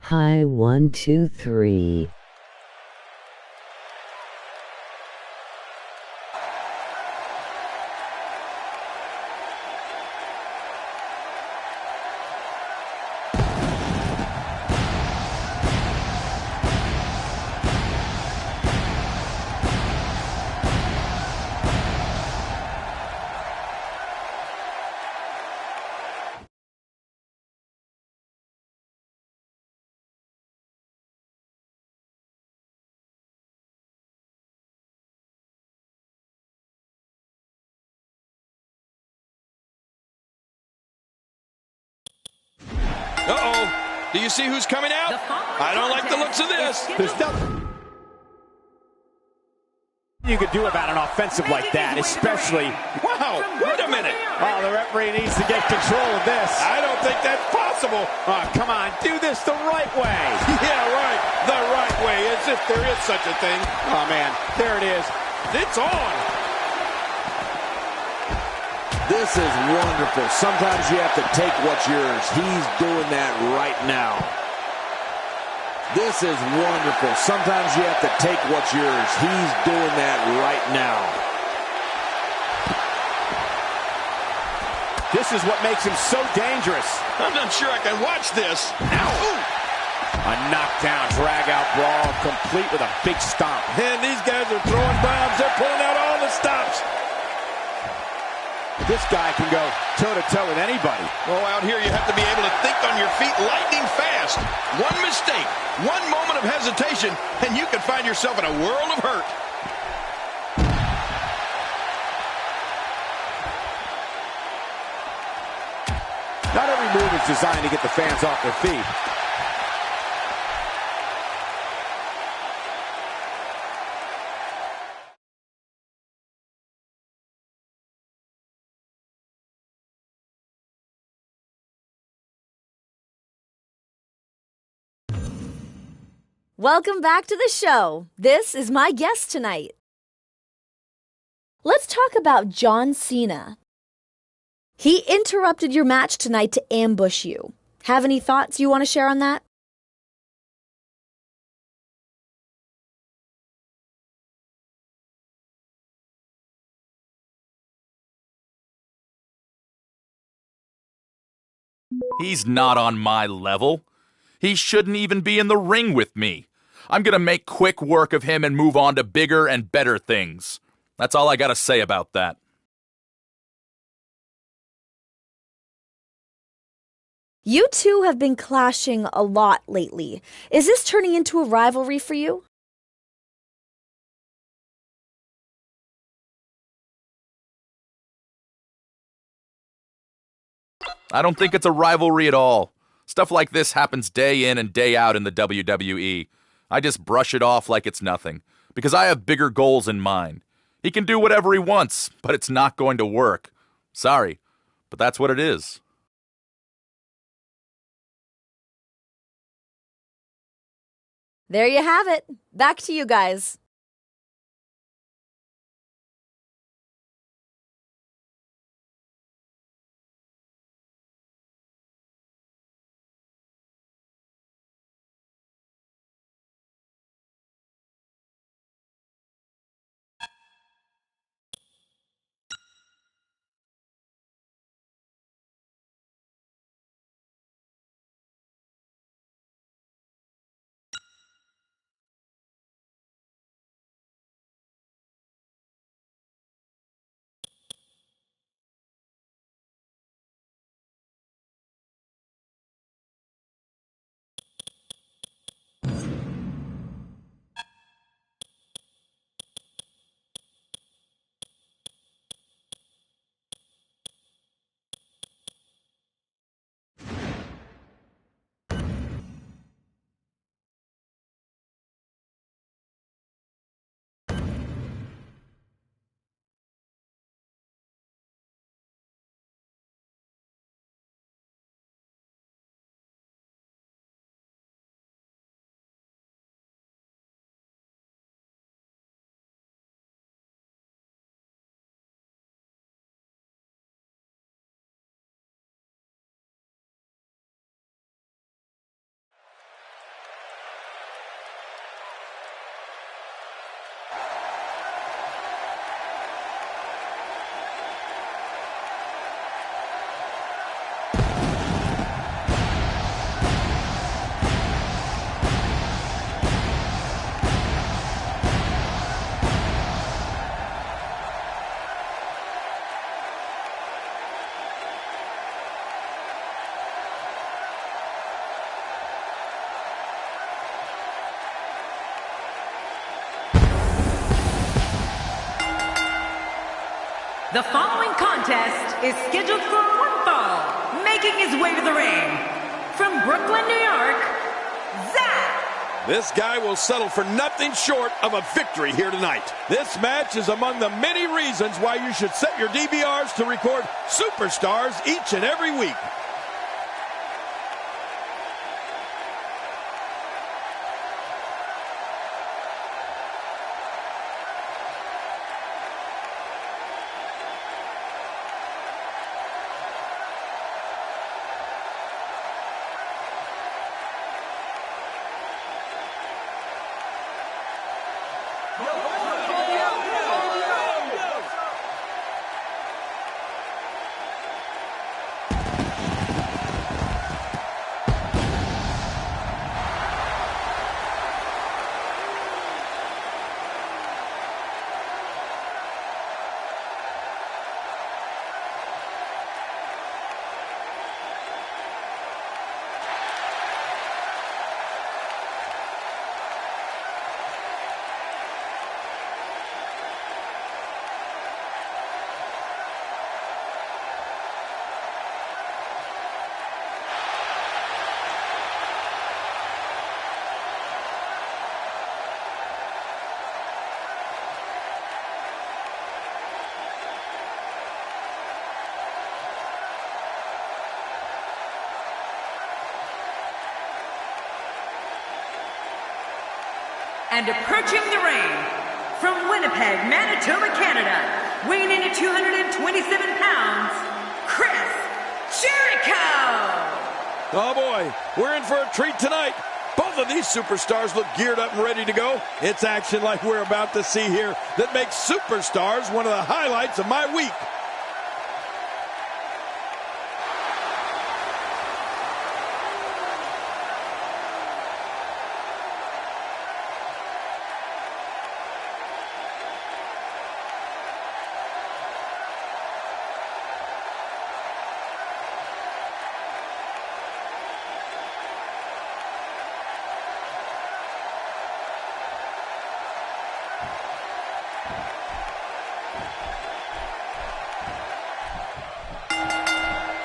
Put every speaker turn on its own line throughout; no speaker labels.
Hi 1, 2, 3.
Uh-oh. Do you see who's coming out? I don't like the looks of this.
There's nothing you could do about an offensive like that, especially.
Wow, wait a minute.
Oh, the referee needs to get control of this.
I don't think that's possible.
Oh, come on, do this the right way.
Yeah, right. The right way, as if there is such a thing.
Oh, man, there it is.
It's on.
This is wonderful. Sometimes you have to take what's yours. He's doing that right now. This is wonderful. Sometimes you have to take what's yours. He's doing that right now.
This is what makes him so dangerous.
I'm not sure I can watch this. Ow. Ooh.
A knockdown, drag-out brawl, complete with a big stomp.
And these guys are throwing bombs. They're pulling out all the stops.
This guy can go toe-to-toe with anybody.
Oh, out here you have to be able to think on your feet lightning fast. One mistake, one moment of hesitation, and you can find yourself in a world of hurt.
Not every move is designed to get the fans off their feet.
Welcome back to the show. This is my guest tonight. Let's talk about John Cena. He interrupted your match tonight to ambush you. Have any thoughts you want to share on that?
He's not on my level. He shouldn't even be in the ring with me. I'm gonna make quick work of him and move on to bigger and better things. That's all I gotta say about that.
You two have been clashing a lot lately. Is this turning into a rivalry for you?
I don't think it's a rivalry at all. Stuff like this happens day in and day out in the WWE. I just brush it off like it's nothing, because I have bigger goals in mind. He can do whatever he wants, but it's not going to work. Sorry, but that's what it is.
There you have it. Back to you guys.
The following contest is scheduled for one fall. Making his way to the ring, from Brooklyn, New York, Zach.
This guy will settle for nothing short of a victory here tonight. This match is among the many reasons why you should set your DVRs to record superstars each and every week.
And approaching the ring, from Winnipeg, Manitoba, Canada, weighing in at 227 pounds, Chris Jericho!
Oh boy, we're in for a treat tonight. Both of these superstars look geared up and ready to go. It's action like we're about to see here that makes superstars one of the highlights of my week.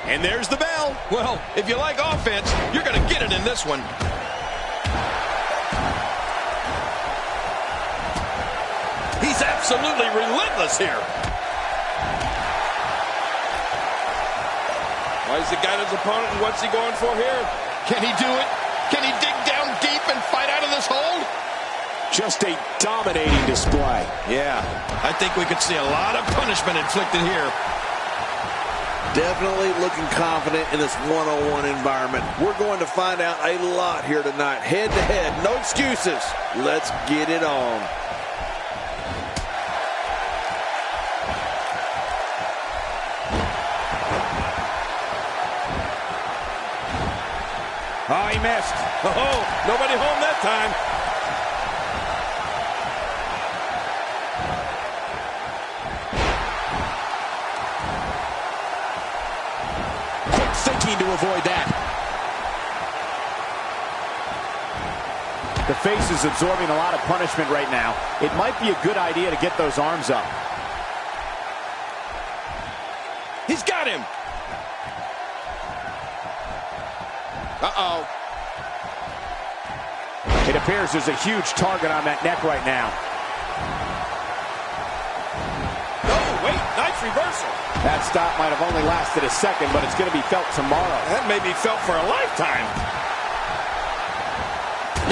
And there's the bell. Well, if you like offense, you're going to get it in this one. He's absolutely relentless here. Well, he's got his opponent, and what's he going for here? Can he do it? Can he dig down deep and fight out of this hold?
Just a dominating display.
Yeah, I think we could see a lot of punishment inflicted here.
Definitely looking confident in this one-on-one environment. We're going to find out a lot here tonight. Head-to-head, no excuses. Let's get it on.
Oh, he missed. Oh, nobody home that time.
Thinking to avoid that. The face is absorbing a lot of punishment right now. It might be a good idea to get those arms up.
He's got him. Uh-oh.
It appears there's a huge target on that neck right now.
Oh, wait, nice reversal.
That stop might have only lasted a second, but it's going to be felt tomorrow.
That may be felt for a lifetime.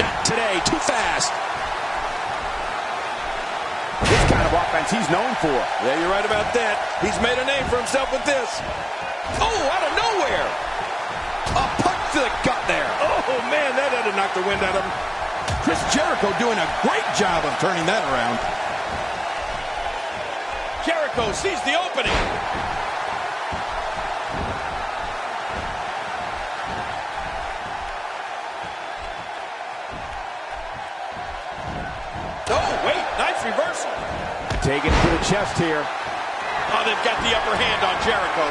Not today, too fast. This kind of offense he's known for.
Yeah, you're right about that. He's made a name for himself with this. Oh, out of nowhere. A punch to the gut there. Oh, man, that had to knock the wind out of him. Chris Jericho doing a great job of turning that around. Jericho sees the opening. Oh, wait, nice reversal.
Taking it to the chest here.
Oh, they've got the upper hand on Jericho.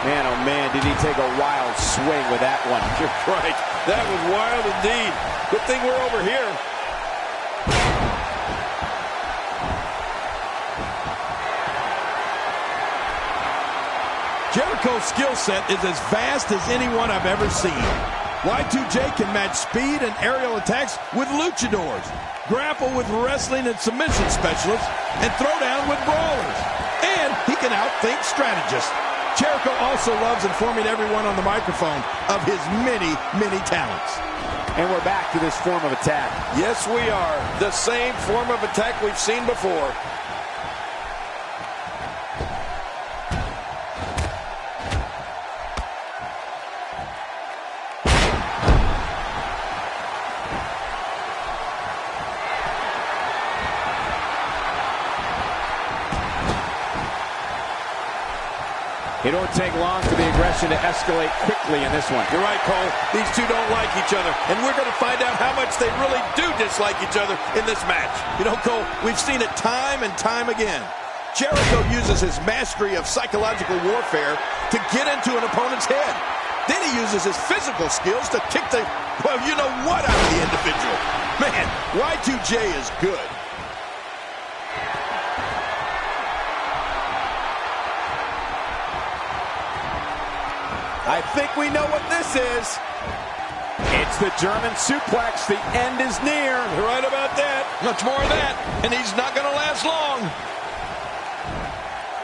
Man, oh man, did he take a wild swing with that one.
You're right. That was wild indeed. Good thing we're over here. Jericho's skill set is as vast as anyone I've ever seen. Y2J can match speed and aerial attacks with luchadors, grapple with wrestling and submission specialists, and throw down with brawlers. And he can outthink strategists. Jericho also loves informing everyone on the microphone of his many, many talents.
And we're back to this form of attack.
Yes, we are. The same form of attack we've seen before.
It don't take long for the aggression to escalate quickly in this one.
You're right, Cole. These two don't like each other, and we're going to find out how much they really do dislike each other in this match. You know, Cole, we've seen it time and time again. Jericho uses his mastery of psychological warfare to get into an opponent's head. Then he uses his physical skills to kick the, well, you know what, out of the individual. Man, Y2J is good.
I think we know what this is. It's the German suplex. The end is near.
You're right about that. Much more of that, and he's not going to last long.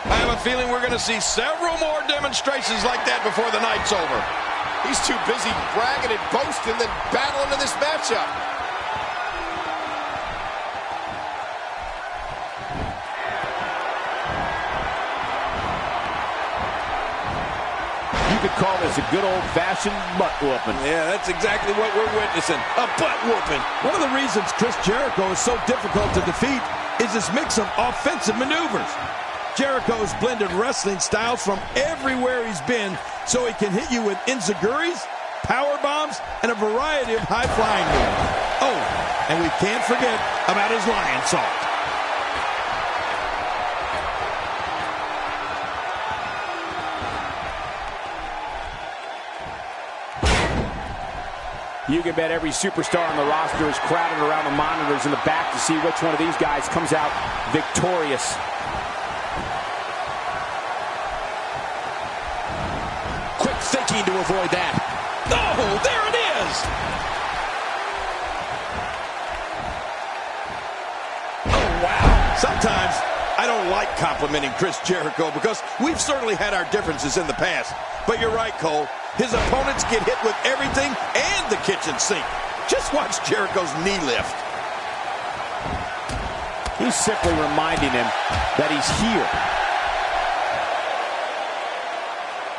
I have a feeling we're going to see several more demonstrations like that before the night's over.
He's too busy bragging and boasting than battling in this matchup. You could call this a good old-fashioned butt whooping.
Yeah, that's exactly what we're witnessing. A butt whooping. One of the reasons Chris Jericho is so difficult to defeat is his mix of offensive maneuvers. Jericho's blended wrestling styles from everywhere he's been, so he can hit you with enziguris, power bombs, and a variety of high-flying moves. Oh, and we can't forget about his lion salt.
You can bet every superstar on the roster is crowded around the monitors in the back to see which one of these guys comes out victorious.
Quick thinking to avoid that.
Oh, there it is! Oh, wow. Sometimes I don't like complimenting Chris Jericho because we've certainly had our differences in the past. But you're right, Cole. His opponents get hit with everything and the kitchen sink. Just watch Jericho's knee lift.
He's simply reminding him that he's here.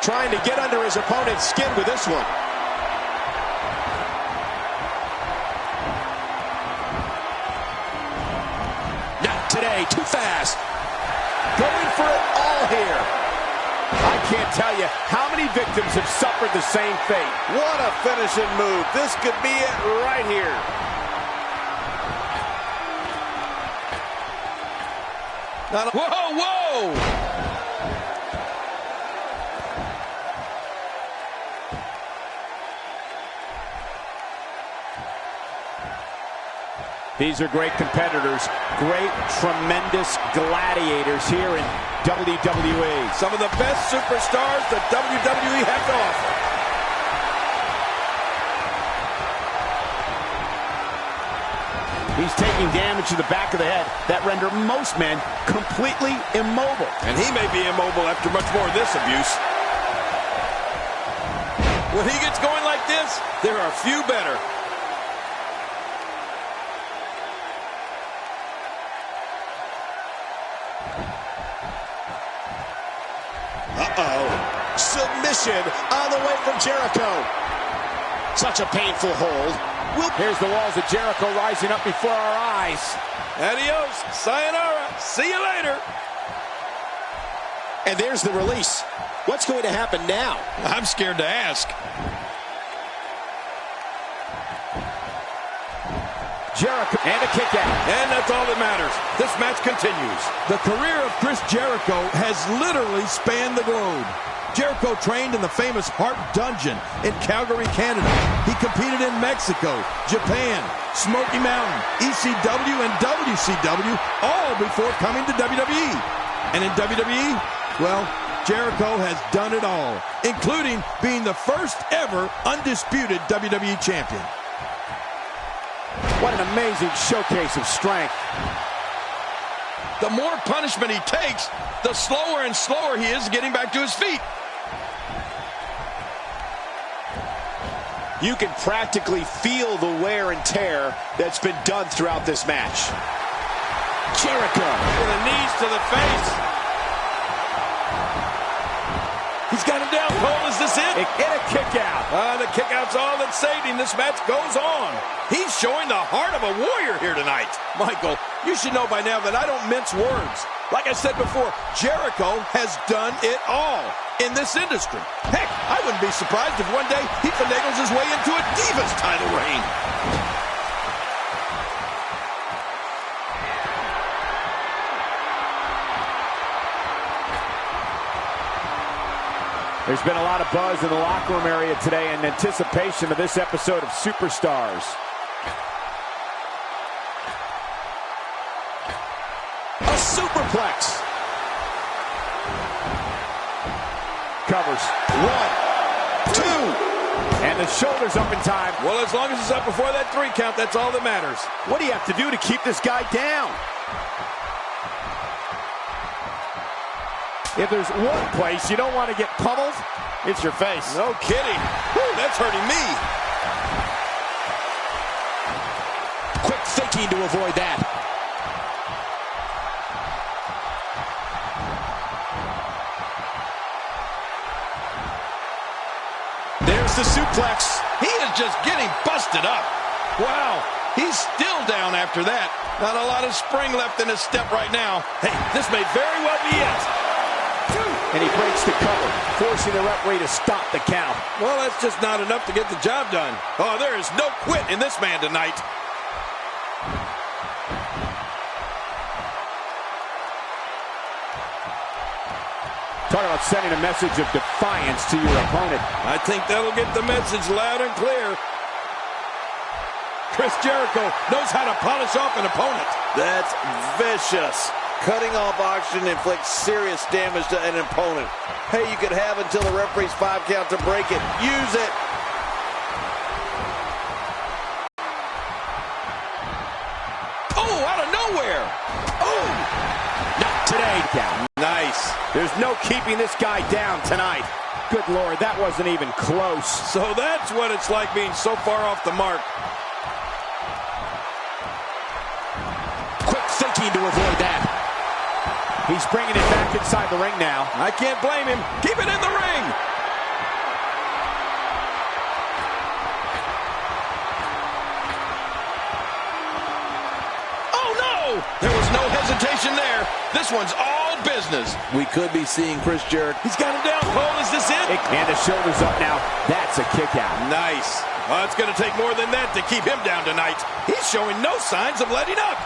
Trying to get under his opponent's skin with this one. Not today, too fast. Going for it all here.
I can't tell you how many victims have suffered the same fate.
What a finishing move. This could be it right here.
Whoa, whoa!
These are great competitors, great, tremendous gladiators here in WWE.
Some of the best superstars the WWE have to offer.
He's taking damage to the back of the head that render most men completely immobile.
And he may be immobile after much more of this abuse. When he gets going like this, there are few better.
Uh-oh. Submission on the way from Jericho. Such a painful hold.
Here's the walls of Jericho rising up before our eyes.
Adios. Sayonara. See you later.
And there's the release. What's going to happen now?
I'm scared to ask.
Jericho, and a kick out.
And that's all that matters. This match continues. The career of Chris Jericho has literally spanned the globe. Jericho trained in the famous Heart Dungeon in Calgary, Canada. He competed in Mexico, Japan, Smoky Mountain, ECW, and WCW, all before coming to WWE. And in WWE, well, Jericho has done it all, including being the first ever undisputed WWE champion.
What an amazing showcase of strength.
The more punishment he takes, the slower and slower he is getting back to his feet.
You can practically feel the wear and tear that's been done throughout this match. Jericho
with the knees to the face. He's got him down. Cole, is this it?
And a kick out.
The kick out's all that saved him. This match goes on. He's showing the heart of a warrior here tonight. Michael, you should know by now that I don't mince words. Like I said before, Jericho has done it all in this industry. Heck, I wouldn't be surprised if one day he finagles his way into a Divas title reign.
There's been a lot of buzz in the locker room area today in anticipation of this episode of Superstars. A superplex. Covers. 1, 2. And the shoulder's up in time.
Well, as long as it's up before that 3 count, that's all that matters.
What do you have to do to keep this guy down? If there's one place you don't want to get pummeled, it's your face.
No kidding. Whew, that's hurting me.
Quick thinking to avoid that. There's the suplex.
He is just getting busted up. Wow, he's still down after that. Not a lot of spring left in his step right now. Hey, this may very well be it.
And he breaks the cover, forcing the referee to stop the count.
Well, that's just not enough to get the job done. Oh, there is no quit in this man tonight.
Talk about sending a message of defiance to your opponent.
I think that'll get the message loud and clear. Chris Jericho knows how to polish off an opponent.
That's vicious. Cutting off oxygen inflicts serious damage to an opponent. Hey, you could have until the referee's 5 count to break it. Use it.
Oh, out of nowhere. Oh,
not today, down.
Nice.
There's no keeping this guy down tonight. Good Lord, that wasn't even close.
So that's what it's like being so far off the mark.
Quick thinking to avoid that. He's bringing it back inside the ring now.
I can't blame him. Keep it in the ring. Oh, no! There was no hesitation there. This one's all business.
We could be seeing Chris Jericho.
He's got him down. Cole, is this it?
And the shoulder's up now. That's a kick out.
Nice. Well, it's going to take more than that to keep him down tonight. He's showing no signs of letting up.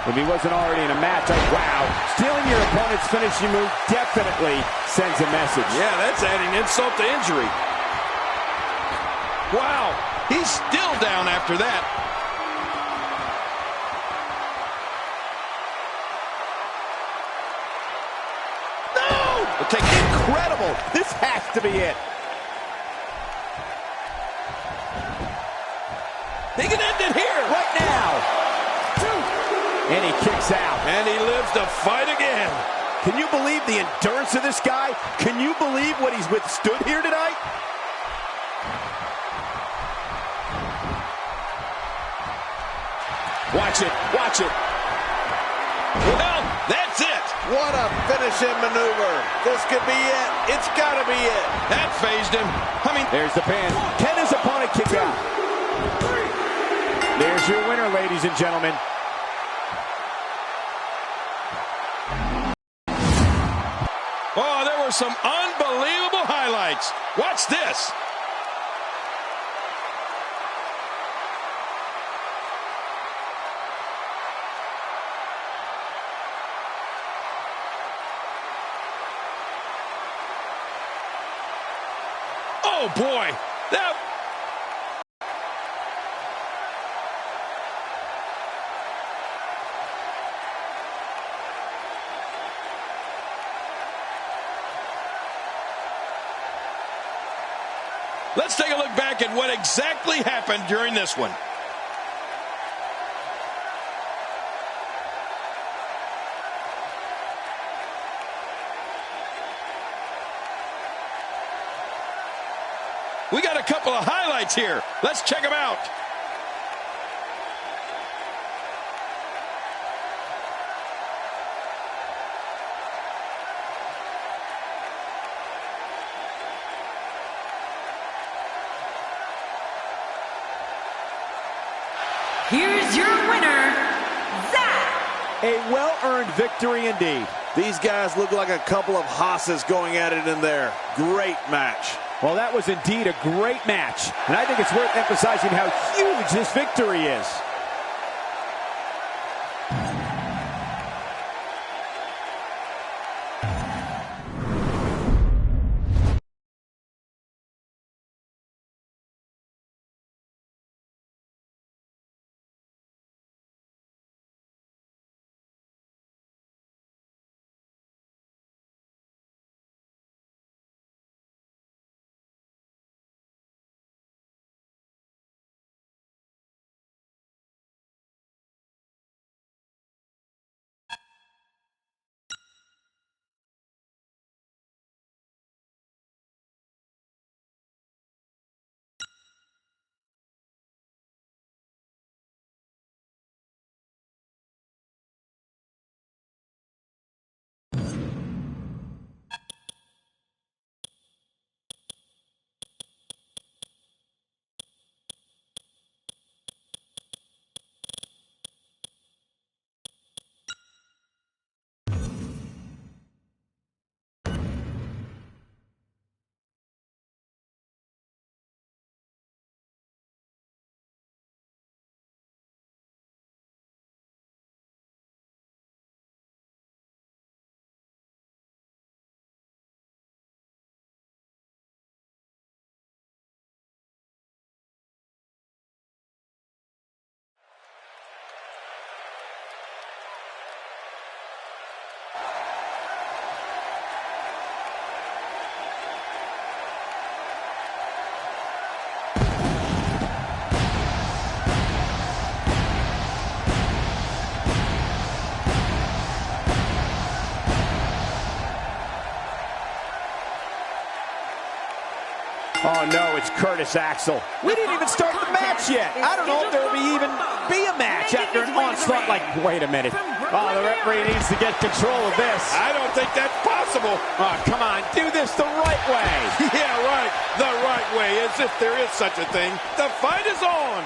If he wasn't already in a match, wow. Stealing your opponent's finishing move definitely sends a message.
Yeah, that's adding insult to injury. Wow, he's still down after that. No!
Incredible. This has to be it.
He can end it here.
Right now. And he kicks out.
And he lives to fight again.
Can you believe the endurance of this guy? Can you believe what he's withstood here tonight? Watch it. Watch it.
Well, that's it.
What a finishing maneuver. This could be it. It's got to be it.
That phased him. I mean,
there's the pin. Can his opponent kick out? There's your winner, ladies and gentlemen.
Oh, there were some unbelievable highlights. Watch this. Oh, boy. That... Let's take a look back at what exactly happened during this one. We got a couple of highlights here. Let's check them out.
Here's your winner, Zach.
A well-earned victory indeed.
These guys look like a couple of hosses going at it in there. Great match.
Well, that was indeed a great match. And I think it's worth emphasizing how huge this victory is. Oh, no, it's Curtis Axel. We didn't even start the match yet. I don't know if there will even be a match after an onslaught like, wait a minute. Oh, the referee needs to get control of this.
I don't think that's possible.
Oh, come on, do this the right way.
Yeah, right. The right way, as if there is such a thing. The fight is on.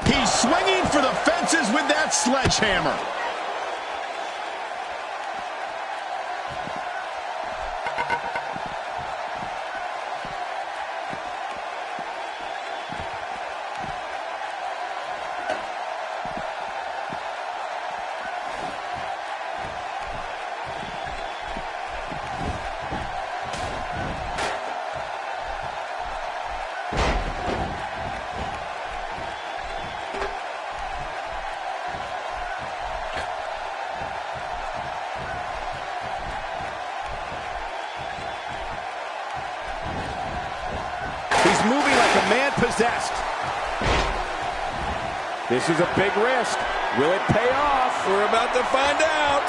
He's swinging for the fences with that sledgehammer.
He's moving like a man possessed. This is a big risk. Will it pay off?
We're about to find out.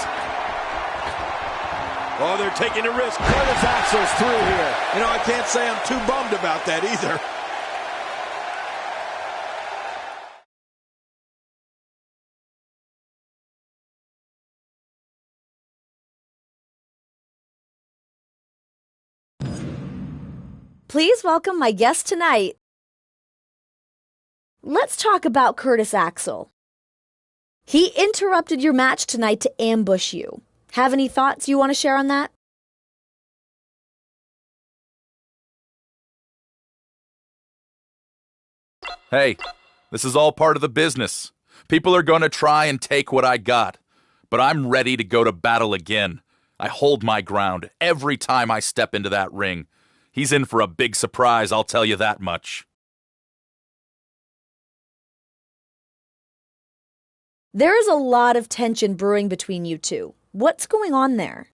Oh, they're taking a risk.
Curtis Axel's through here.
You know, I can't say I'm too bummed about that either.
Please welcome my guest tonight. Let's talk about Curtis Axel. He interrupted your match tonight to ambush you. Have any thoughts you want to share on that?
Hey, this is all part of the business. People are going to try and take what I got, but I'm ready to go to battle again. I hold my ground every time I step into that ring. He's in for a big surprise, I'll tell you that much.
There is a lot of tension brewing between you two. What's going on there?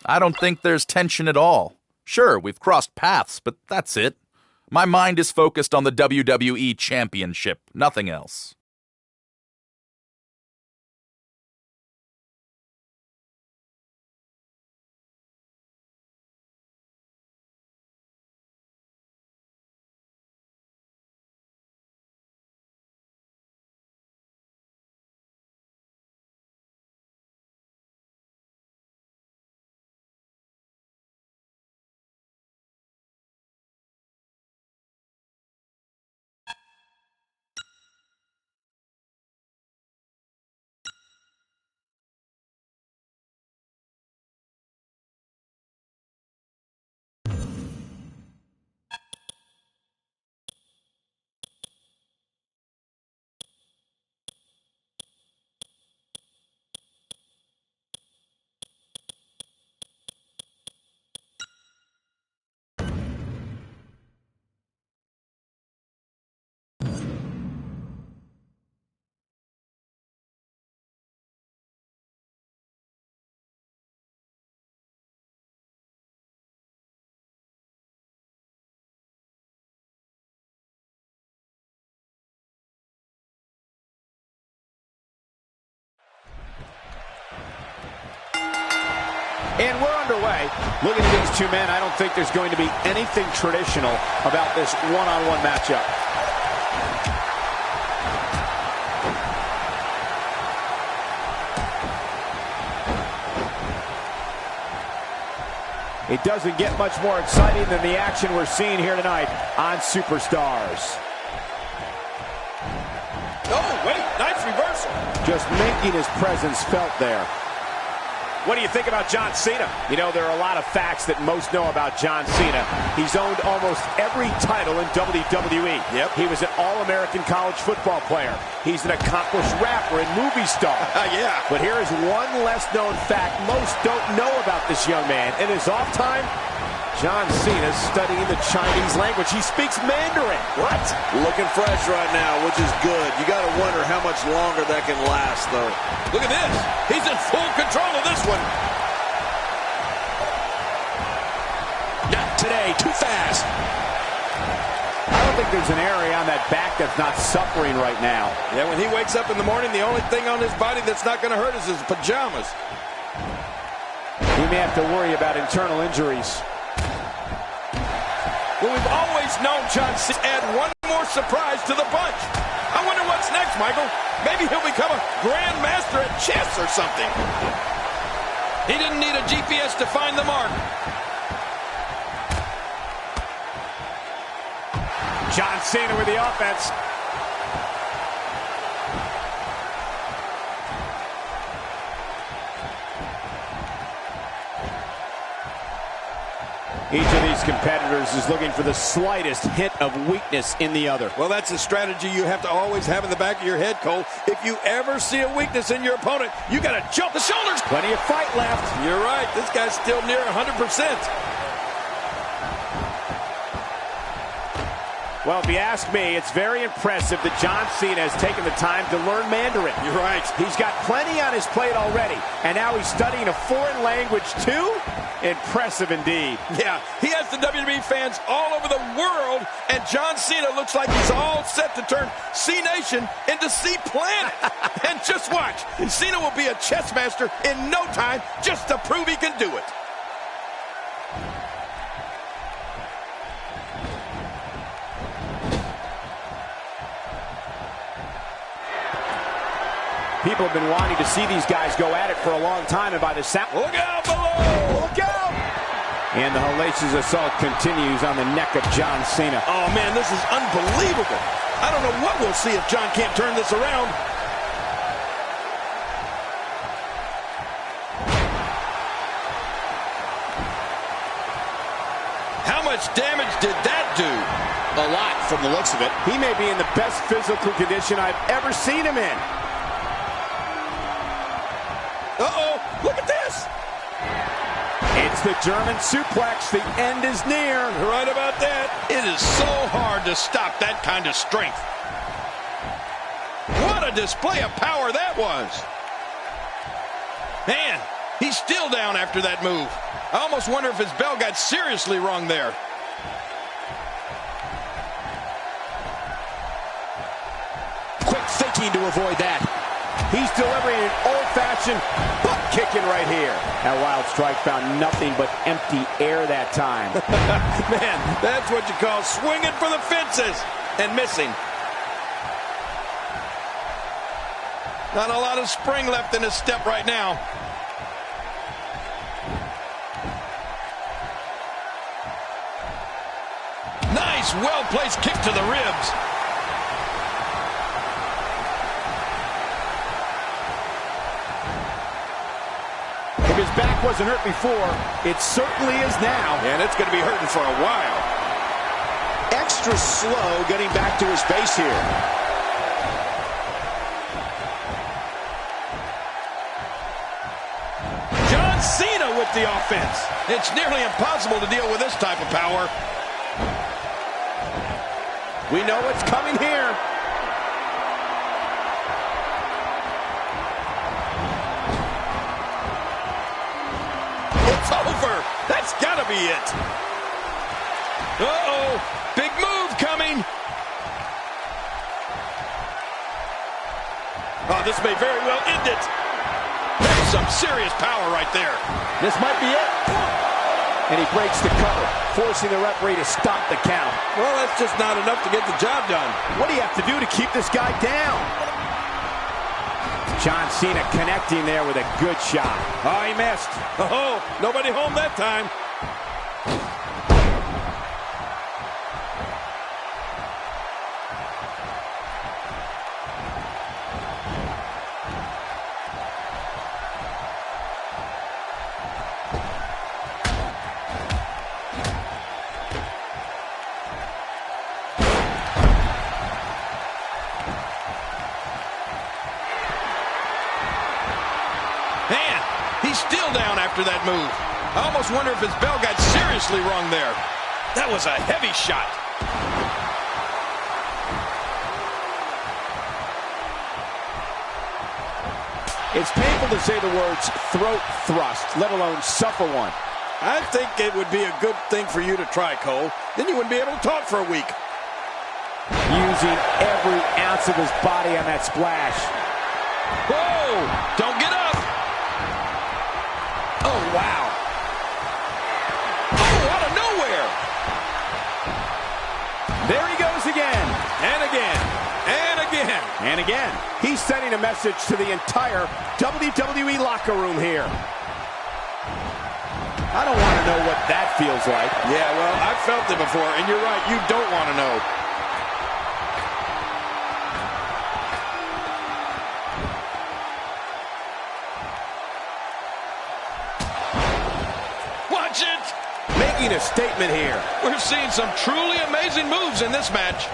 I don't think there's tension at all. Sure, we've crossed paths, but that's it. My mind is focused on the WWE Championship, nothing else.
And we're underway. Looking at these two men, I don't think there's going to be anything traditional about this one-on-one matchup. It doesn't get much more exciting than the action we're seeing here tonight on Superstars.
Oh, wait, nice reversal.
Just making his presence felt there. What do you think about John Cena? You know, there are a lot of facts that most know about John Cena. He's owned almost every title in WWE.
Yep.
He was an All-American college football player. He's an accomplished rapper and movie star.
Yeah.
But here is one less known fact most don't know about this young man. In his off time, John Cena's studying the Chinese language. He speaks Mandarin.
What?
Looking fresh right now, which is good. You got to wonder how much longer that can last, though.
Look at this. He's in full control of this one. Not today. Too fast.
I don't think there's an area on that back that's not suffering right now.
Yeah, when he wakes up in the morning, the only thing on his body that's not going to hurt is his pajamas.
He may have to worry about internal injuries.
Well, we've always known John Cena add one more surprise to the bunch. I wonder what's next, Michael. Maybe he'll become a Grand Master at chess or something. He didn't need a GPS to find the mark.
John Cena with the offense. Each of these competitors is looking for the slightest hint of weakness in the other.
Well, that's a strategy you have to always have in the back of your head, Cole. If you ever see a weakness in your opponent, you got to jump the shoulders.
Plenty of fight left.
You're right. This guy's still near 100%.
Well, if you ask me, it's very impressive that John Cena has taken the time to learn Mandarin.
You're right.
He's got plenty on his plate already, and now he's studying a foreign language too? Impressive indeed.
Yeah, he has the WWE fans all over the world, and John Cena looks like he's all set to turn C-Nation into C-Planet. And just watch, Cena will be a chess master in no time just to prove he can do it.
People have been wanting to see these guys go at it for a long time, and by the sound...
Look out below!
Look out! And the hellacious assault continues on the neck of John Cena.
Oh, man, this is unbelievable. I don't know what we'll see if John can't turn this around. How much damage did that do?
A lot from the looks of it. He may be in the best physical condition I've ever seen him in.
Uh-oh, look at this.
It's Lands the German suplex. The end is near.
Right about that. It is so hard to stop that kind of strength. What a display of power that was. Man, he's still down after that move. I almost wonder if his bell got seriously wrong there.
Quick thinking to avoid that. He's delivering an old-fashioned butt kicking right here. That wild strike found nothing but empty air that time.
Man, that's what you call swinging for the fences and missing. Not a lot of spring left in his step right now. Nice, well-placed kick to the ribs.
If his back wasn't hurt before, it certainly is now.
And it's going to be hurting for a while.
Extra slow getting back to his base here.
John Cena with the offense. It's nearly impossible to deal with this type of power.
We know what's coming here.
It's over. That's got to be it. Uh-oh. Big move coming. Oh, this may very well end it. There's some serious power right there.
This might be it. And he breaks the cover, forcing the referee to stop the count.
Well, that's just not enough to get the job done.
What do you have to do to keep this guy down? John Cena connecting there with a good shot.
Oh, he missed. Oh, nobody home that time. Man, he's still down after that move. I almost wonder if his bell got seriously wrong there. That was a heavy shot.
It's painful to say the words throat thrust, let alone suffer one.
I think it would be a good thing for you to try, Cole. Then you wouldn't be able to talk for a week.
Using every ounce of his body on that splash.
Whoa! Don't get up! Oh, wow. Oh, out of nowhere!
There he goes again.
And again. And again.
And again. He's sending a message to the entire WWE locker room here. I don't want to know what that feels like.
Yeah, well, I've felt it before, and you're right, you don't want to know. Watch it!
Making a statement here.
We're seeing some truly amazing moves in this match.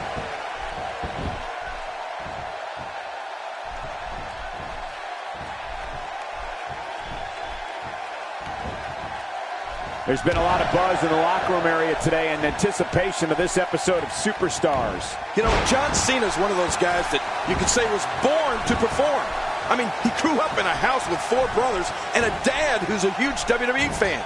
There's been a lot of buzz in the locker room area today in anticipation of this episode of Superstars.
You know, John Cena's one of those guys that you could say was born to perform. I mean, he grew up in a house with 4 brothers and a dad who's a huge WWE fan.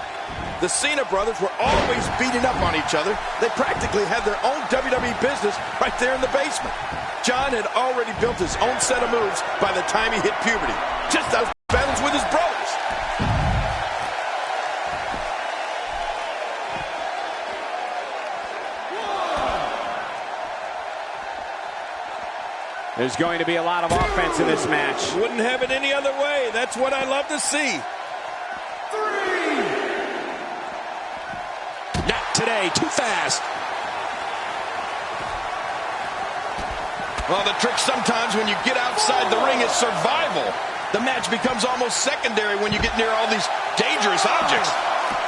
The Cena brothers were always beating up on each other. They practically had their own WWE business right there in the basement. John had already built his own set of moves by the time he hit puberty. Just out of battles with his brothers.
There's going to be a lot of offense in this match.
Wouldn't have it any other way. That's what I love to see.
3. Not today. Too fast.
Well, the trick sometimes when you get outside the ring is survival. The match becomes almost secondary when you get near all these dangerous objects.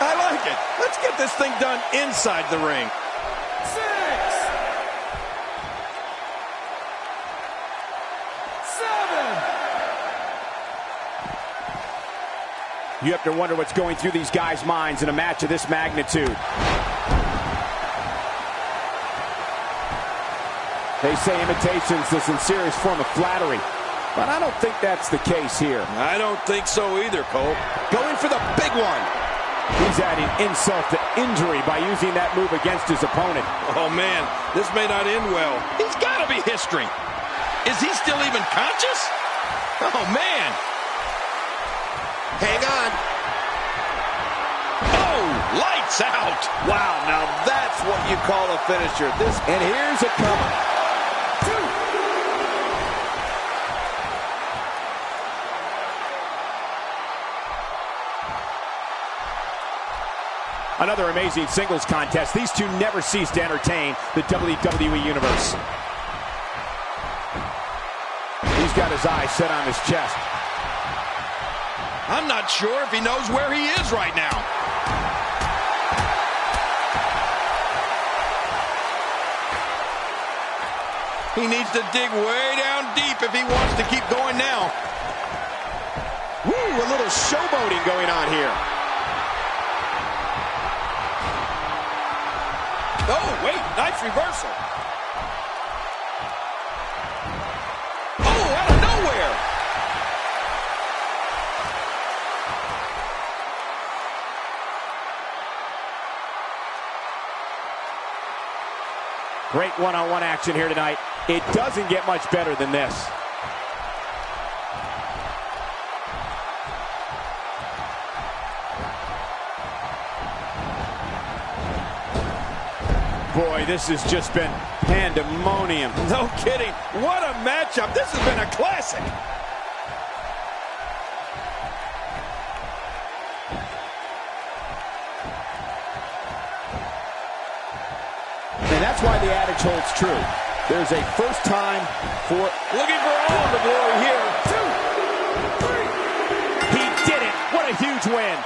I like it. Let's get this thing done inside the ring.
6. 7.
You have to wonder what's going through these guys' minds in a match of this magnitude. They say imitation's the sincerest form of flattery, but I don't think that's the case here.
I don't think so either, Cole.
Going for the big one. He's adding insult to injury by using that move against his opponent.
Oh, man, this may not end well. He's got to be history. Is he still even conscious? Oh, man.
Hang on.
Oh, lights out.
Wow, now that's what you call a finisher. And here's it coming.
Another amazing singles contest. These two never cease to entertain the WWE Universe. He's got his eyes set on his chest.
I'm not sure if he knows where he is right now. He needs to dig way down deep if he wants to keep going now.
Woo, a little showboating going on here.
Oh, wait, nice reversal. Oh, out of nowhere.
Great one-on-one action here tonight. It doesn't get much better than this. Boy, this has just been pandemonium.
No kidding. What a matchup. This has been a classic.
And that's why the adage holds true. There's a first time for...
Looking for all of the glory here.
2, 3. He did it. What a huge win.